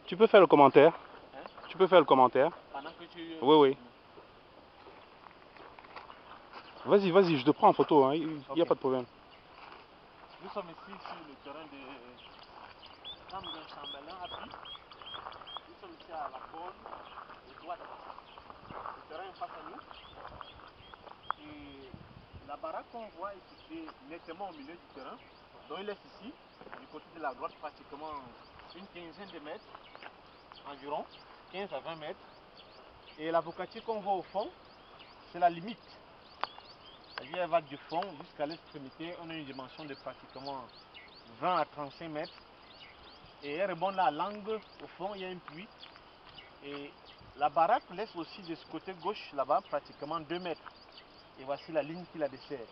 Tu peux faire le commentaire. Hein? Tu peux faire le commentaire. Pendant que tu... Oui, oui. Vas-y, vas-y, je te prends en photo, hein. Il n'y a pas de problème. Nous sommes ici sur le terrain de Dame de Chambellan à Pi. Nous sommes ici à la cône de droite. Le terrain est face à nous. Et la baraque qu'on voit est située nettement au milieu du terrain. Donc il laisse ici, du côté de la droite, pratiquement une quinzaine de mètres environ, 15 à 20 mètres. Et la bocatier qu'on voit au fond, c'est la limite. C'est-à-dire elle va du fond jusqu'à l'extrémité. On a une dimension de pratiquement 20 à 35 mètres. Et elle rebond là à l'angle, au fond il y a un puits. Et la baraque laisse aussi de ce côté gauche là-bas pratiquement 2 mètres. Et voici la ligne qui la dessert.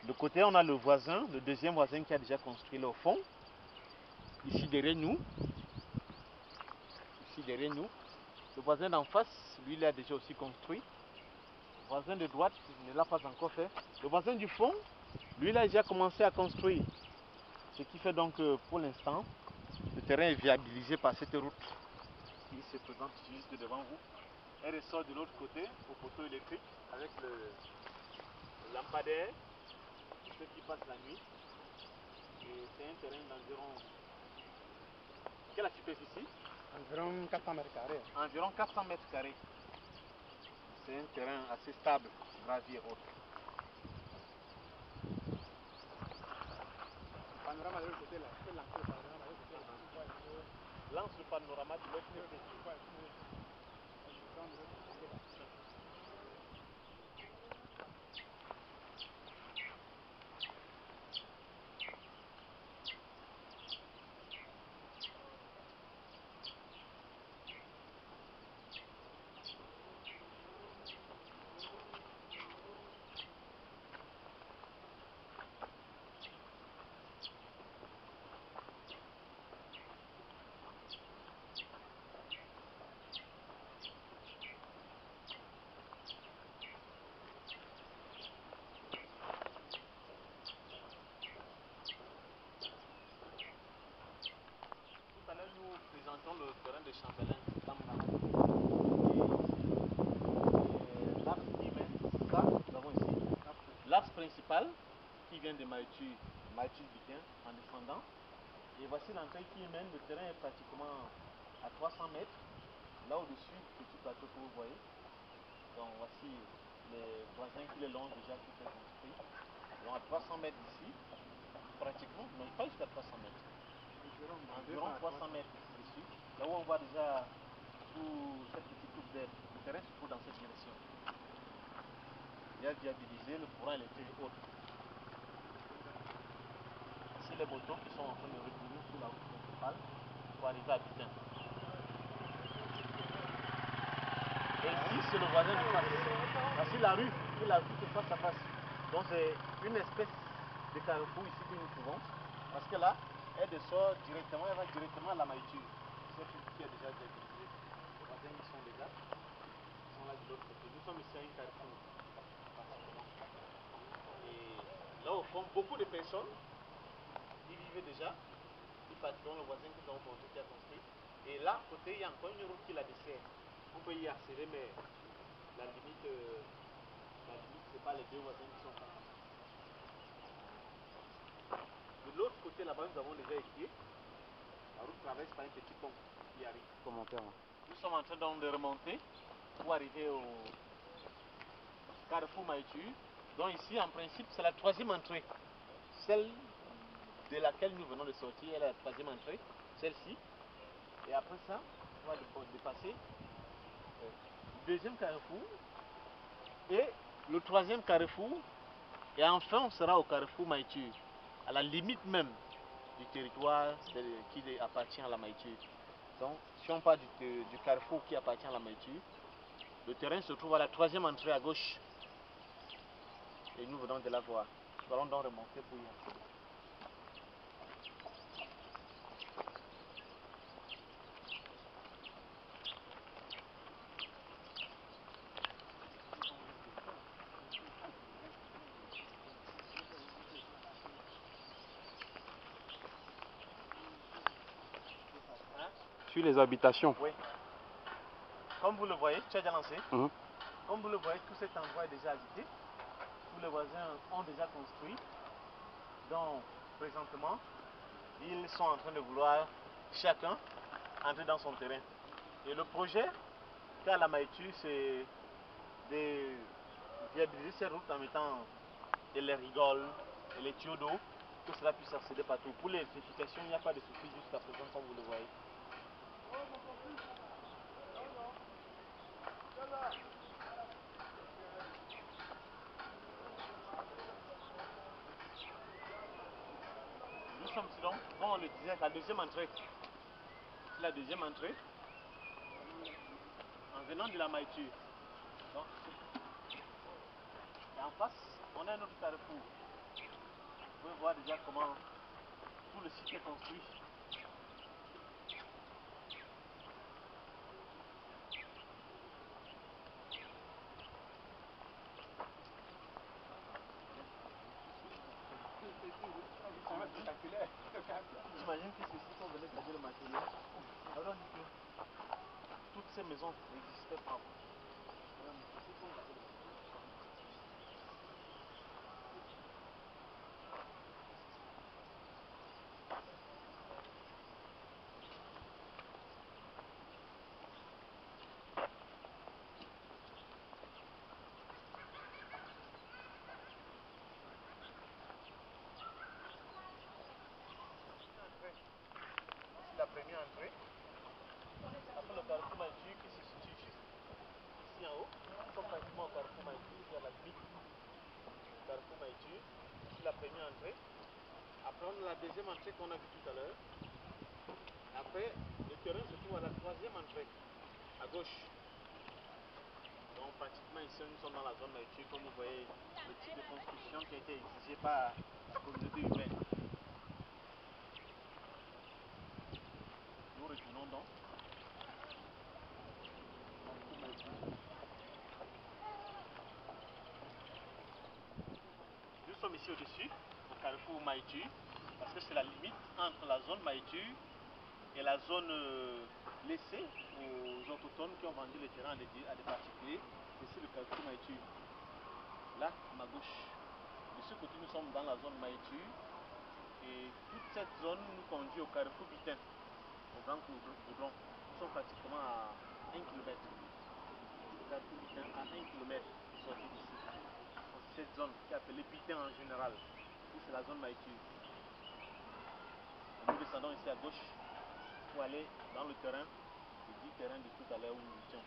De côté on a le voisin, le deuxième voisin qui a déjà construit là au fond. Ici derrière nous. Ici derrière nous. Le voisin d'en face, lui il a déjà aussi construit. Le voisin de droite ne l'a pas encore fait. Le voisin du fond, lui il a déjà commencé à construire. Ce qui fait donc que pour l'instant, le terrain est viabilisé par cette route qui se présente juste devant vous. Elle ressort de l'autre côté au poteau électrique avec le lampadaire pour ceux qui passent la nuit. Et c'est un terrain d'environ... Quelle est la superficie? Environ 400 mètres carrés. Environ 400 mètres carrés. C'est un terrain assez stable, gravier et autres. Le panorama de l'autre côté là, je peux lancer le panorama de l'autre côté là. Lance le panorama de l'autre côté. Nous présentons le terrain de Chambellan, l'axe qui mène, ça, nous avons ici l'axe principal qui vient de Maïtu Biquin en descendant. Et voici l'entrée qui mène, le terrain est pratiquement à 300 mètres. Là au-dessus, petit plateau que vous voyez. Donc voici les voisins qui le longent déjà, qui sont construits. Donc à 300 mètres d'ici, pratiquement, non pas jusqu'à 300 mètres. Environ 300 mètres dessus, là où on voit déjà sous cette petite coupe d'herbe, le terrain se trouve dans cette direction. Il y a viabilisé le courant électrique et autres. Ici les motos qui sont en train de retourner sur la route principale pour arriver à Bitin. Et ici c'est le voisin de face. Voici la rue qui la vue de face à face. Donc c'est une espèce de carrefour ici que nous trouvons. Parce que là, elle sort directement, elle va directement à la maïture. Cette route qui est déjà viabilisée. Les voisins qui sont déjà, ils sont là de l'autre côté. Nous sommes ici à un carrefour. Et là au fond, beaucoup de personnes y vivaient déjà. Plus particulièrement le voisin que nous avons montré qui a construit. Et là, à côté, il y a encore une route qui la dessert. On peut y accéder, mais la limite c'est pas les deux voisins qui sont face. De l'autre côté là-bas, nous avons déjà épié. La route traverse par un petit pont qui arrive. Commentaire. Nous sommes en train donc de remonter pour arriver au carrefour Maïtu. Donc ici, en principe, c'est la troisième entrée. Celle de laquelle nous venons de sortir est la troisième entrée. Celle-ci. Et après ça, on va dépasser le deuxième carrefour et le troisième carrefour. Et enfin, on sera au carrefour Maïtu, à la limite même du territoire qui appartient à la Maïtu. Donc, si on part du carrefour qui appartient à la Maïtu, le terrain se trouve à la troisième entrée à gauche. Et nous venons de la voir. Nous allons donc remonter pour y accéder. puis les habitations. Oui. Comme vous le voyez, tu as déjà lancé. Mhm. Comme vous le voyez, tout cet endroit est déjà habité. Tous les voisins ont déjà construit. Donc, présentement, ils sont en train de vouloir chacun entrer dans son terrain. Et le projet qu'a la Maïtu, c'est de viabiliser ces routes en mettant les rigoles et les tuyaux d'eau, que cela puisse accéder partout. Pour l'électrification, il n'y a pas de souci jusqu'à présent, comme vous le voyez. Nous sommes donc, comme on le disait, la deuxième entrée. C'est la deuxième entrée en venant de la Maïtu. Donc, et en face, on a un autre carrefour. Vous pouvez voir déjà comment tout le site est construit. J'imagine que ceux-ci sont venus garder le matériel. Alors, on dit que toutes ces maisons n'existaient pas. La première entrée. Après le carrefour Maïtu qui se situe juste ici en haut. Nous sommes pratiquement au carrefour Maïtu, qui est à la limite du carrefour Maïtu. C'est la première entrée. Après on a la deuxième entrée qu'on a vue tout à l'heure. Après le terrain se trouve à la troisième entrée, à gauche. Donc pratiquement ici nous sommes dans la zone Maïtu, comme vous voyez le type de construction qui a été exigé par la communauté urbaine. Nous retournons donc. Nous sommes ici au-dessus, au carrefour Maïtu, parce que c'est la limite entre la zone Maïtu et la zone laissée aux autochtones qui ont vendu le terrain à des particuliers. Ici le carrefour Maïtu. Là, à ma gauche. De ce côté, nous sommes dans la zone Maïtu. Et toute cette zone nous conduit au carrefour Bitin, au Grand Goudron. Nous sommes pratiquement à 1 km. Le carrefour Bitin à 1 km sorti d'ici. Cette zone qui est appelée Bitin en général. C'est la zone Maïtu. Nous descendons ici à gauche pour aller dans le terrain, le dit terrain de tout à l'heure où nous étions.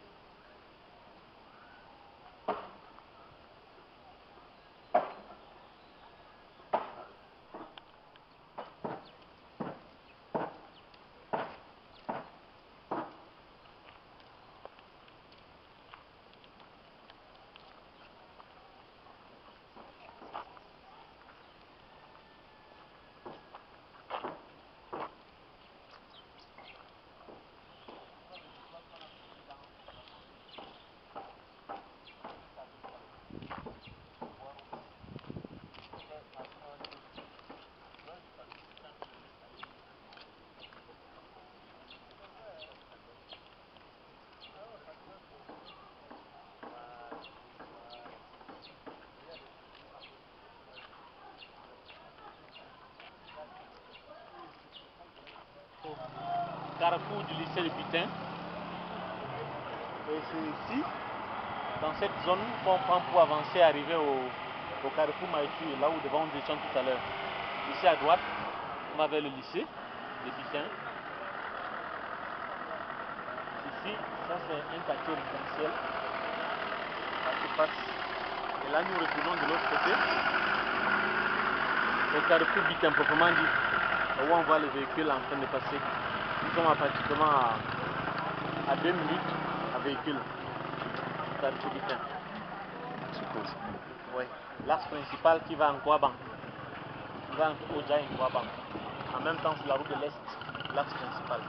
Carrefour du lycée de Bitin. Et c'est ici, dans cette zone, qu'on prend pour avancer et arriver au carrefour Maïtu, là où devant nous étions tout à l'heure. Ici à droite, on va vers le lycée de Bitin. Ici, ça c'est un quartier résidentiel. Ça se passe. Et là, nous retournons de l'autre côté. Au carrefour Bitin, proprement dit, où on voit les véhicules en train de passer. Nous sommes pratiquement à 2 minutes à véhicule. Carrefour Bitin. Oui, l'axe principal qui va en Kouaban. Qui va en Oja et Kouaban. En même temps, c'est la route de l'Est, l'axe principal.